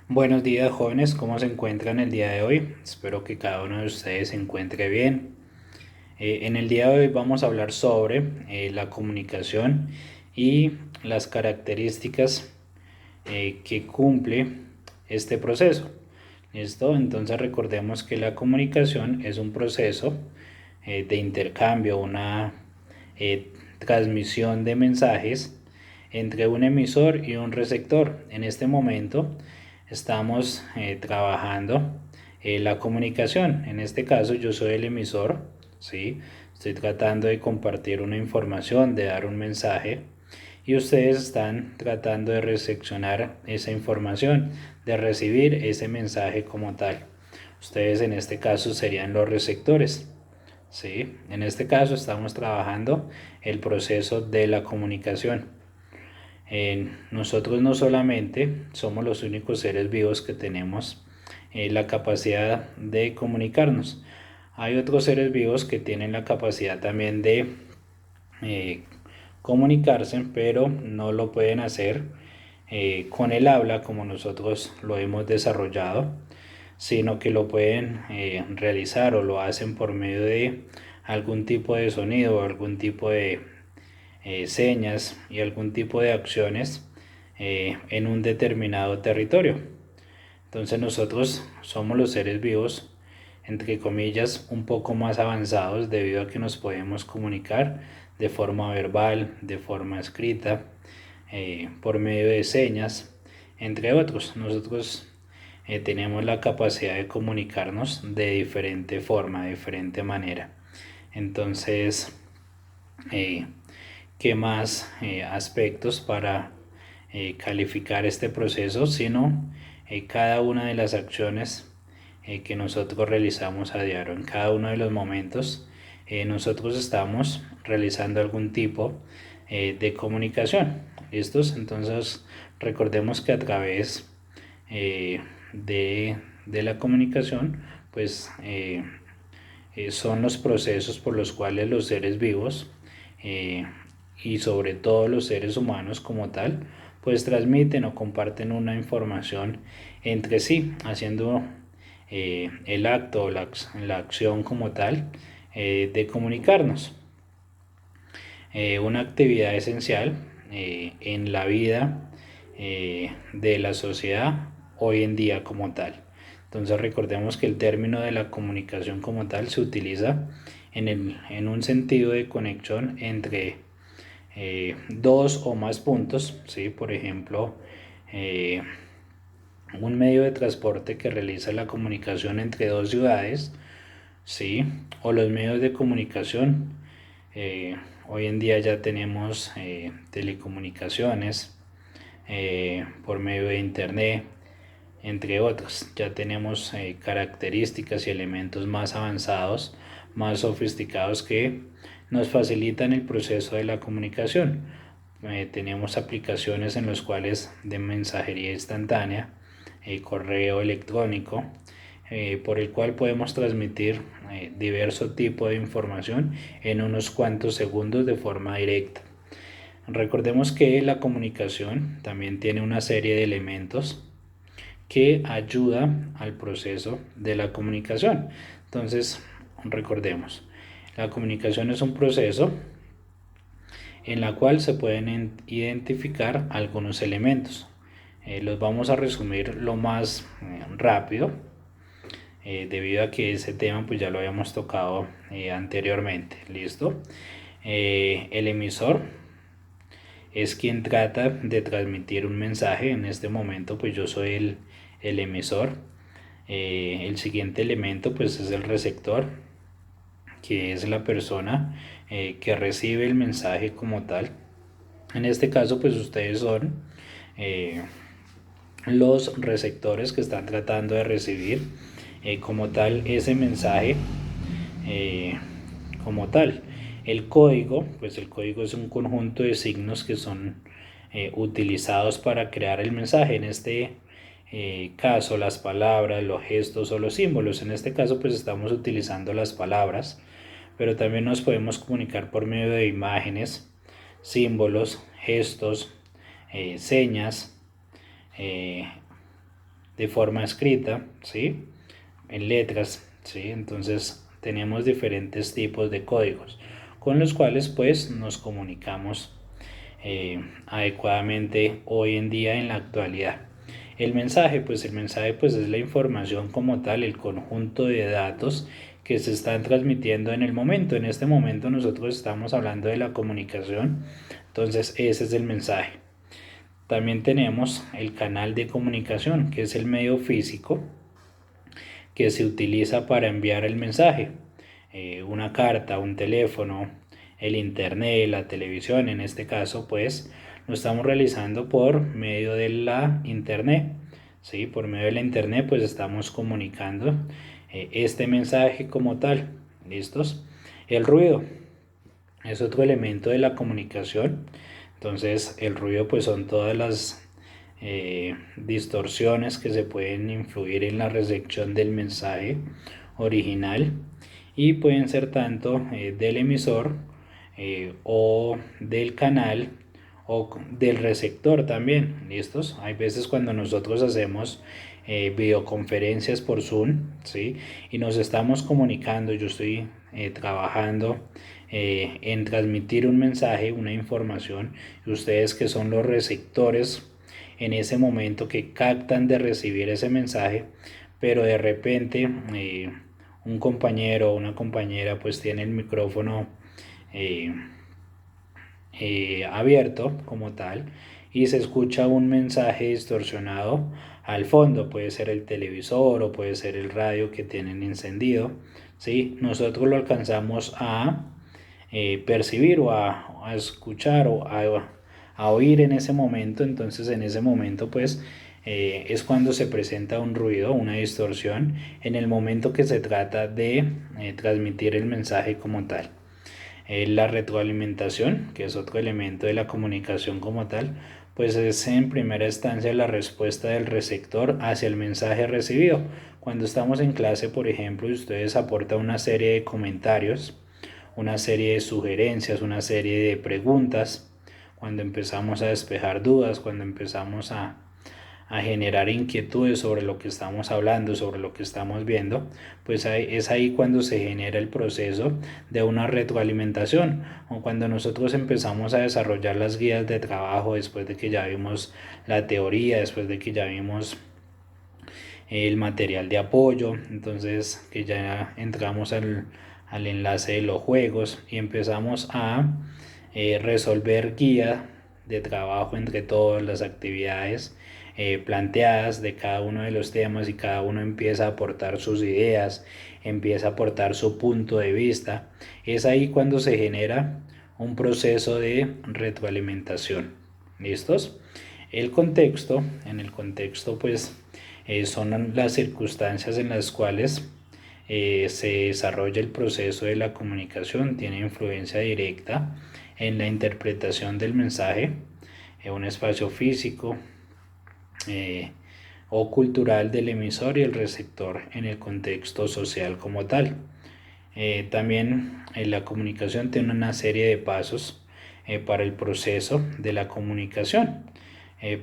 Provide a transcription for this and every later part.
Buenos días, jóvenes, ¿cómo se encuentran el día de hoy? Espero que cada uno de ustedes se encuentre bien. En el día de hoy vamos a hablar sobre la comunicación y las características que cumple este proceso. ¿Listo? Entonces recordemos que la comunicación es un proceso de intercambio, una transmisión de mensajes entre un emisor y un receptor. En este momento estamos trabajando la comunicación. En este caso yo soy el emisor, ¿sí? Estoy tratando de compartir una información, de dar un mensaje y ustedes están tratando de recepcionar esa información, de recibir ese mensaje como tal. Ustedes en este caso serían los receptores. ¿Sí? En este caso estamos trabajando el proceso de la comunicación. Nosotros no solamente somos los únicos seres vivos que tenemos la capacidad de comunicarnos. Hay otros seres vivos que tienen la capacidad también de eh, comunicarse, pero no lo pueden hacer con el habla como nosotros lo hemos desarrollado, sino que lo pueden realizar o lo hacen por medio de algún tipo de sonido o algún tipo de señas y algún tipo de acciones en un determinado territorio. Entonces nosotros somos los seres vivos, entre comillas, un poco más avanzados debido a que nos podemos comunicar de forma verbal, de forma escrita, por medio de señas, entre otros. Nosotros tenemos la capacidad de comunicarnos de diferente forma, de diferente manera. Entonces, eh, ¿qué más aspectos para calificar este proceso? Sino cada una de las acciones que nosotros realizamos a diario, en cada uno de los momentos, nosotros estamos realizando algún tipo de comunicación. ¿Listos? Entonces, recordemos que a través de la comunicación, pues son los procesos por los cuales los seres vivos eh, y sobre todo los seres humanos como tal, pues transmiten o comparten una información entre sí, haciendo el acto o la acción como tal de comunicarnos. Una actividad esencial en la vida de la sociedad hoy en día como tal. Entonces recordemos que el término de la comunicación como tal se utiliza en un sentido de conexión entre dos o más puntos, ¿sí? Por ejemplo, eh, un medio de transporte que realiza la comunicación entre dos ciudades, ¿sí? O los medios de comunicación. Hoy en día ya tenemos telecomunicaciones por medio de internet, entre otros. Ya tenemos características y elementos más avanzados, más sofisticados que nos facilitan el proceso de la comunicación. Tenemos aplicaciones en las cuales de mensajería instantánea, correo electrónico, por el cual podemos transmitir diverso tipo de información en unos cuantos segundos de forma directa. Recordemos que la comunicación también tiene una serie de elementos que ayuda al proceso de la comunicación. Entonces, recordemos, la comunicación es un proceso en la cual se pueden identificar algunos elementos. Los vamos a resumir lo más rápido, debido a que ese tema pues ya lo habíamos tocado anteriormente. ¿Listo? El emisor es quien trata de transmitir un mensaje. En este momento pues yo soy el emisor. El siguiente elemento pues es el receptor, que es la persona que recibe el mensaje como tal. En este caso pues ustedes son eh, los receptores que están tratando de recibir como tal ese mensaje eh, como tal. El código, pues el código es un conjunto de signos que son utilizados para crear el mensaje. En este caso, las palabras, los gestos o los símbolos. En este caso, pues estamos utilizando las palabras, pero también nos podemos comunicar por medio de imágenes, símbolos, gestos, señas, eh, de forma escrita, ¿sí? En letras, ¿sí? Entonces tenemos diferentes tipos de códigos con los cuales pues nos comunicamos adecuadamente hoy en día en la actualidad. El mensaje pues es la información como tal, el conjunto de datos que se están transmitiendo en el momento. En este momento nosotros estamos hablando de la comunicación, entonces ese es el mensaje. También tenemos el canal de comunicación, que es el medio físico que se utiliza para enviar el mensaje. Una carta, un teléfono, el internet, la televisión, en este caso pues lo estamos realizando por medio de la internet. ¿Sí? Por medio de la internet pues estamos comunicando este mensaje como tal. ¿Listos? El ruido es otro elemento de la comunicación. Entonces el ruido pues son todas las distorsiones que se pueden influir en la recepción del mensaje original y pueden ser tanto del emisor o del canal o del receptor también. ¿Listos? Hay veces cuando nosotros hacemos videoconferencias por Zoom, ¿sí? Y nos estamos comunicando, yo estoy trabajando en transmitir un mensaje, una información, y ustedes que son los receptores en ese momento que captan de recibir ese mensaje, pero de repente un compañero o una compañera pues tiene el micrófono eh, abierto como tal y se escucha un mensaje distorsionado al fondo, puede ser el televisor o puede ser el radio que tienen encendido, ¿sí? Nosotros lo alcanzamos a percibir o a escuchar o a oír en ese momento. Entonces en ese momento pues es cuando se presenta un ruido, una distorsión en el momento que se trata de transmitir el mensaje como tal. La retroalimentación, que es otro elemento de la comunicación como tal, pues es en primera instancia la respuesta del receptor hacia el mensaje recibido. Cuando estamos en clase, por ejemplo, y ustedes aportan una serie de comentarios, una serie de sugerencias, una serie de preguntas, cuando empezamos a despejar dudas, cuando empezamos a generar inquietudes sobre lo que estamos hablando, sobre lo que estamos viendo, pues es ahí cuando se genera el proceso de una retroalimentación, o cuando nosotros empezamos a desarrollar las guías de trabajo después de que ya vimos la teoría, después de que ya vimos el material de apoyo, entonces que ya entramos al enlace de los juegos y empezamos a resolver guía de trabajo entre todas las actividades planteadas de cada uno de los temas y cada uno empieza a aportar sus ideas, empieza a aportar su punto de vista. Es ahí cuando se genera un proceso de retroalimentación. ¿Listos? En el contexto pues son las circunstancias en las cuales se desarrolla el proceso de la comunicación, tiene influencia directa en la interpretación del mensaje en un espacio físico o cultural del emisor y el receptor en el contexto social como tal. También la comunicación tiene una serie de pasos para el proceso de la comunicación.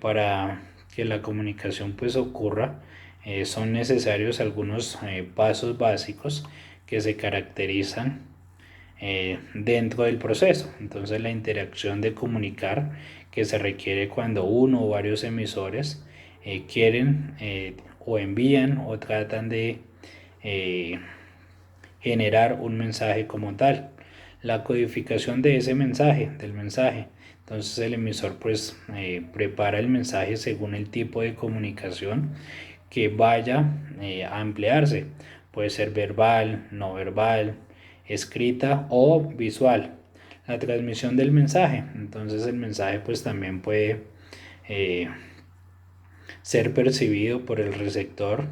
Para que la comunicación pues ocurra, son necesarios algunos pasos básicos que se caracterizan dentro del proceso. Entonces la interacción de comunicar que se requiere cuando uno o varios emisores quieren o envían o tratan de generar un mensaje como tal. La codificación de ese mensaje, del mensaje. Entonces el emisor pues prepara el mensaje según el tipo de comunicación que vaya a emplearse. Puede ser verbal, no verbal, escrita o visual. La transmisión del mensaje. Entonces el mensaje pues también puede ser percibido por el receptor.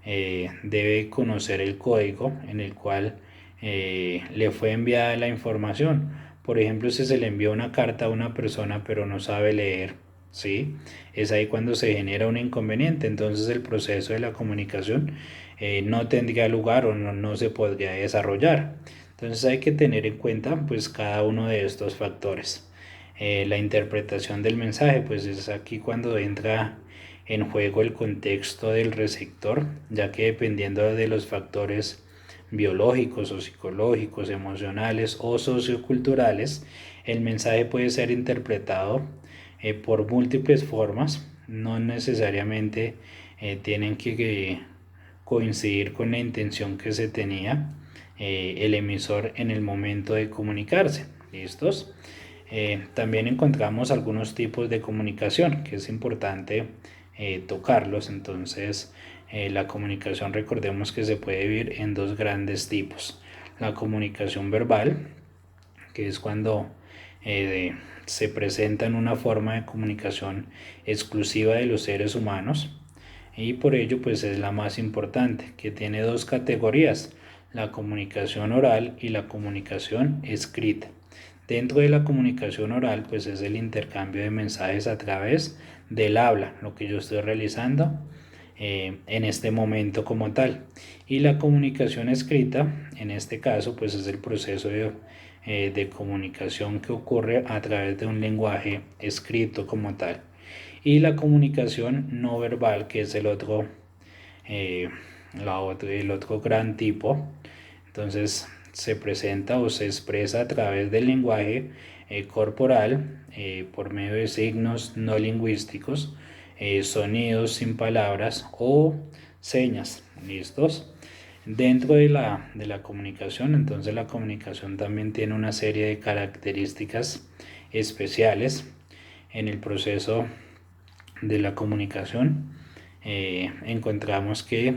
Debe conocer el código en el cual le fue enviada la información. Por ejemplo, si se le envió una carta a una persona pero no sabe leer, ¿sí? Es ahí cuando se genera un inconveniente. Entonces el proceso de la comunicación no tendría lugar o no se podría desarrollar. Entonces hay que tener en cuenta pues cada uno de estos factores. La interpretación del mensaje pues es aquí cuando entra en juego el contexto del receptor, ya que dependiendo de los factores biológicos o psicológicos, emocionales o socioculturales, el mensaje puede ser interpretado por múltiples formas, no necesariamente tienen que coincidir con la intención que se tenía el emisor en el momento de comunicarse. ¿Listos? También encontramos algunos tipos de comunicación que es importante tocarlos. Entonces, la comunicación, recordemos que se puede dividir en dos grandes tipos: la comunicación verbal, que es cuando se presenta en una forma de comunicación exclusiva de los seres humanos, y por ello pues es la más importante, que tiene dos categorías: la comunicación oral y la comunicación escrita. Dentro de la comunicación oral pues es el intercambio de mensajes a través del habla, lo que yo estoy realizando en este momento como tal. Y la comunicación escrita, en este caso, pues es el proceso de comunicación que ocurre a través de un lenguaje escrito como tal. Y la comunicación no verbal, que es eh, el otro gran tipo. Entonces se presenta o se expresa a través del lenguaje corporal, por medio de signos no lingüísticos, sonidos sin palabras o señas. ¿Listos? Dentro de la comunicación, entonces la comunicación también tiene una serie de características especiales en el proceso de la comunicación. Encontramos que